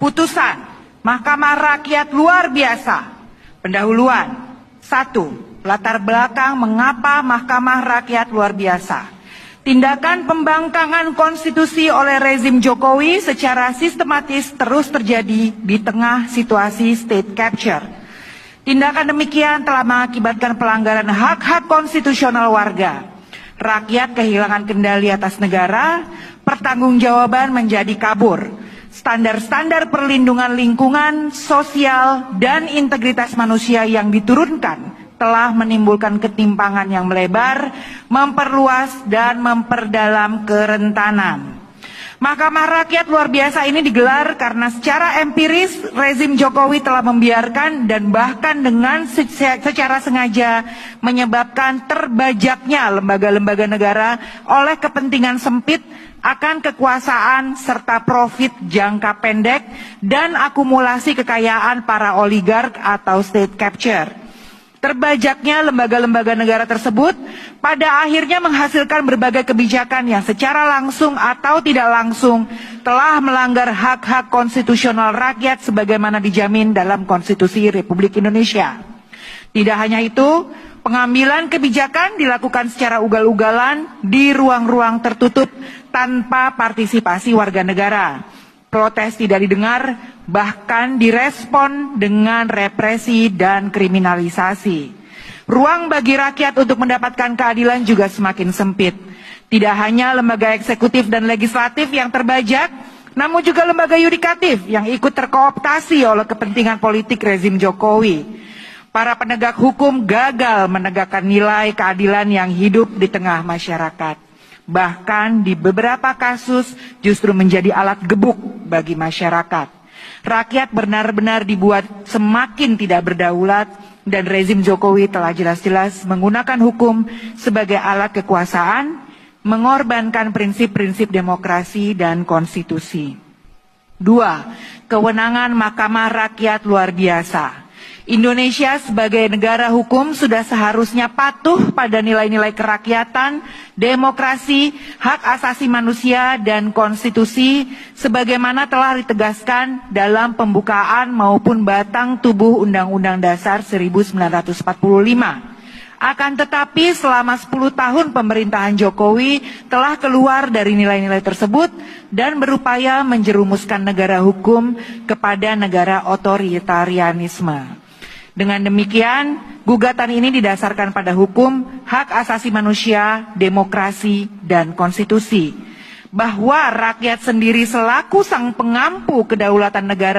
Putusan Mahkamah Rakyat luar biasa. Pendahuluan. 1. Latar belakang mengapa Mahkamah Rakyat luar biasa. Tindakan pembangkangan konstitusi oleh rezim Jokowi secara sistematis terus terjadi di tengah situasi state capture. Tindakan demikian telah mengakibatkan pelanggaran hak-hak konstitusional warga. Rakyat kehilangan kendali atas negara, pertanggungjawaban menjadi kabur. Standar-standar perlindungan lingkungan, sosial, dan integritas manusia yang diturunkan telah menimbulkan ketimpangan yang melebar, memperluas, dan memperdalam kerentanan. Mahkamah Rakyat luar biasa ini digelar karena secara empiris rezim Jokowi telah membiarkan dan bahkan dengan secara sengaja menyebabkan terbajaknya lembaga-lembaga negara oleh kepentingan sempit akan kekuasaan serta profit jangka pendek dan akumulasi kekayaan para oligark atau state capture. Terbajaknya lembaga-lembaga negara tersebut pada akhirnya menghasilkan berbagai kebijakan yang secara langsung atau tidak langsung telah melanggar hak-hak konstitusional rakyat sebagaimana dijamin dalam Konstitusi Republik Indonesia. Tidak hanya itu, pengambilan kebijakan dilakukan secara ugal-ugalan di ruang-ruang tertutup tanpa partisipasi warga negara. Protes tidak didengar, bahkan direspon dengan represi dan kriminalisasi. Ruang bagi rakyat untuk mendapatkan keadilan juga semakin sempit. Tidak hanya lembaga eksekutif dan legislatif yang terbajak, namun juga lembaga yudikatif yang ikut terkooptasi oleh kepentingan politik rezim Jokowi. Para penegak hukum gagal menegakkan nilai keadilan yang hidup di tengah masyarakat. Bahkan di beberapa kasus justru menjadi alat gebuk bagi masyarakat. Rakyat benar-benar dibuat semakin tidak berdaulat dan rezim Jokowi telah jelas-jelas menggunakan hukum sebagai alat kekuasaan, mengorbankan prinsip-prinsip demokrasi dan konstitusi. 2. Kewenangan Mahkamah Rakyat luar biasa. Indonesia sebagai negara hukum sudah seharusnya patuh pada nilai-nilai kerakyatan, demokrasi, hak asasi manusia, dan konstitusi sebagaimana telah ditegaskan dalam pembukaan maupun batang tubuh Undang-Undang Dasar 1945. Akan tetapi selama 10 tahun pemerintahan Jokowi telah keluar dari nilai-nilai tersebut dan berupaya menjerumuskan negara hukum kepada negara otoritarianisme. Dengan demikian, gugatan ini didasarkan pada hukum, hak asasi manusia, demokrasi, dan konstitusi. Bahwa rakyat sendiri selaku sang pengampu kedaulatan negara